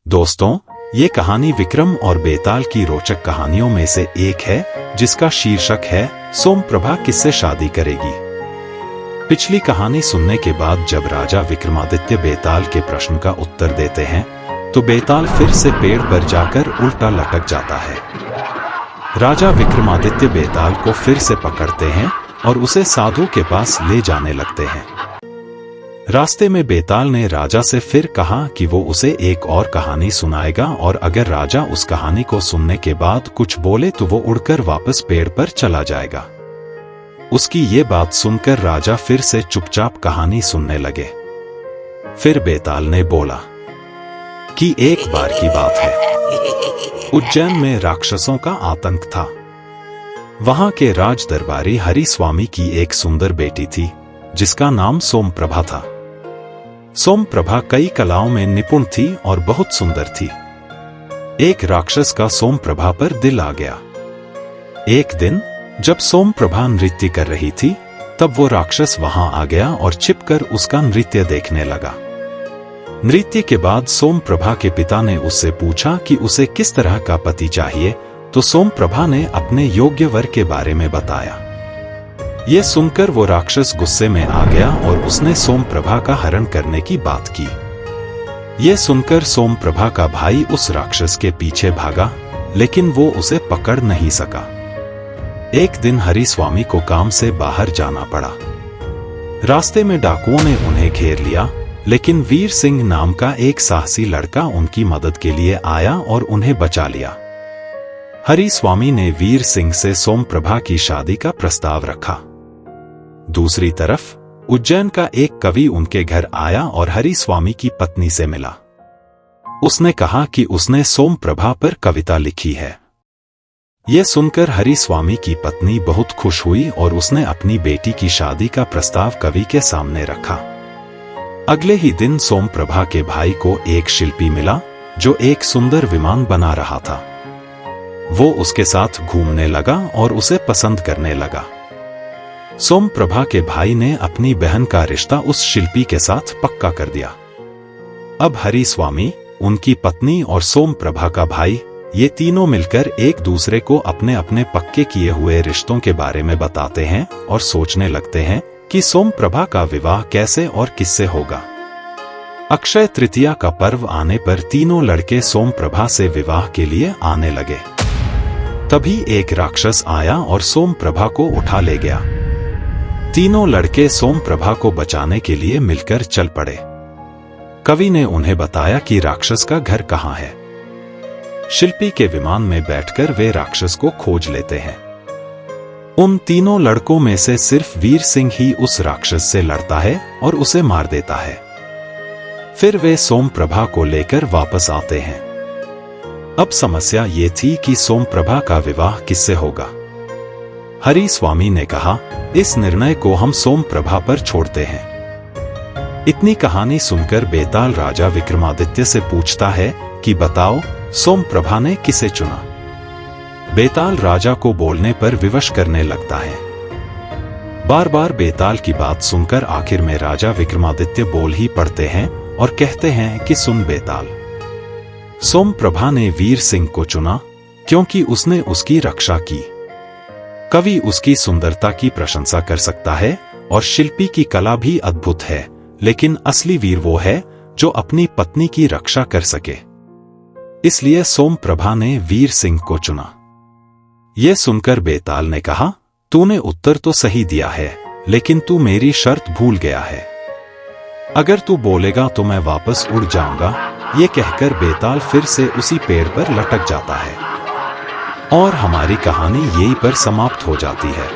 दोस्तों, ये कहानी विक्रम और बेताल की रोचक कहानियों में से एक है जिसका शीर्षक है सोमप्रभा किससे शादी करेगी। पिछली कहानी सुनने के बाद जब राजा विक्रमादित्य बेताल के प्रश्न का उत्तर देते हैं तो बेताल फिर से पेड़ पर जाकर उल्टा लटक जाता है। राजा विक्रमादित्य बेताल को फिर से पकड़ते हैं और उसे साधु के पास ले जाने लगते हैं। रास्ते में बेताल ने राजा से फिर कहा कि वो उसे एक और कहानी सुनाएगा और अगर राजा उस कहानी को सुनने के बाद कुछ बोले तो वो उड़कर वापस पेड़ पर चला जाएगा। उसकी ये बात सुनकर राजा फिर से चुपचाप कहानी सुनने लगे। फिर बेताल ने बोला कि एक बार की बात है, उज्जैन में राक्षसों का आतंक था। वहां के राज दरबारी हरि स्वामी की एक सुंदर बेटी थी जिसका नाम सोमप्रभा था। सोमप्रभा कई कलाओं में निपुण थी और बहुत सुंदर थी। एक राक्षस का सोमप्रभा पर दिल आ गया। एक दिन जब सोमप्रभा नृत्य कर रही थी तब वो राक्षस वहां आ गया और छिपकर उसका नृत्य देखने लगा। नृत्य के बाद सोमप्रभा के पिता ने उससे पूछा कि उसे किस तरह का पति चाहिए, तो सोमप्रभा ने अपने योग्य वर के बारे में बताया। ये सुनकर वो राक्षस गुस्से में आ गया और उसने सोमप्रभा का हरण करने की बात की। ये सुनकर सोमप्रभा का भाई उस राक्षस के पीछे भागा, लेकिन वो उसे पकड़ नहीं सका। एक दिन हरि स्वामी को काम से बाहर जाना पड़ा। रास्ते में डाकुओं ने उन्हें घेर लिया, लेकिन वीर सिंह नाम का एक साहसी लड़का उनकी मदद के लिए आया और उन्हें बचा लिया। हरि स्वामी ने वीर सिंह से सोमप्रभा की शादी का प्रस्ताव रखा। दूसरी तरफ उज्जैन का एक कवि उनके घर आया और हरि स्वामी की पत्नी से मिला। उसने कहा कि उसने सोमप्रभा पर कविता लिखी है। यह सुनकर हरि स्वामी की पत्नी बहुत खुश हुई और उसने अपनी बेटी की शादी का प्रस्ताव कवि के सामने रखा। अगले ही दिन सोमप्रभा के भाई को एक शिल्पी मिला जो एक सुंदर विमान बना रहा था। वो उसके साथ घूमने लगा और उसे पसंद करने लगा। सोमप्रभा के भाई ने अपनी बहन का रिश्ता उस शिल्पी के साथ पक्का कर दिया। अब हरि स्वामी, उनकी पत्नी और सोमप्रभा का भाई, ये तीनों मिलकर एक दूसरे को अपने अपने पक्के किए हुए रिश्तों के बारे में बताते हैं और सोचने लगते हैं कि सोमप्रभा का विवाह कैसे और किससे होगा। अक्षय तृतीया का पर्व आने पर तीनों लड़के सोमप्रभा से विवाह के लिए आने लगे। तभी एक राक्षस आया और सोमप्रभा को उठा ले गया। तीनों लड़के सोमप्रभा को बचाने के लिए मिलकर चल पड़े। कवि ने उन्हें बताया कि राक्षस का घर कहाँ है। शिल्पी के विमान में बैठकर वे राक्षस को खोज लेते हैं। उन तीनों लड़कों में से सिर्फ वीर सिंह ही उस राक्षस से लड़ता है और उसे मार देता है। फिर वे सोमप्रभा को लेकर वापस आते हैं। अब समस्या ये थी कि सोमप्रभा का विवाह किससे होगा। हरि स्वामी ने कहा, इस निर्णय को हम सोमप्रभा पर छोड़ते हैं। इतनी कहानी सुनकर बेताल राजा विक्रमादित्य से पूछता है कि बताओ, सोमप्रभा ने किसे चुना। बेताल राजा को बोलने पर विवश करने लगता है। बार बार बेताल की बात सुनकर आखिर में राजा विक्रमादित्य बोल ही पड़ते हैं और कहते हैं कि सुन बेताल, सोमप्रभा ने वीर सिंह को चुना क्योंकि उसने उसकी रक्षा की। कवि उसकी सुंदरता की प्रशंसा कर सकता है और शिल्पी की कला भी अद्भुत है, लेकिन असली वीर वो है जो अपनी पत्नी की रक्षा कर सके। इसलिए सोमप्रभा ने वीर सिंह को चुना। यह सुनकर बेताल ने कहा, तूने उत्तर तो सही दिया है, लेकिन तू मेरी शर्त भूल गया है। अगर तू बोलेगा तो मैं वापस उड़ जाऊंगा। ये कहकर बेताल फिर से उसी पेड़ पर लटक जाता है और हमारी कहानी यहीं पर समाप्त हो जाती है।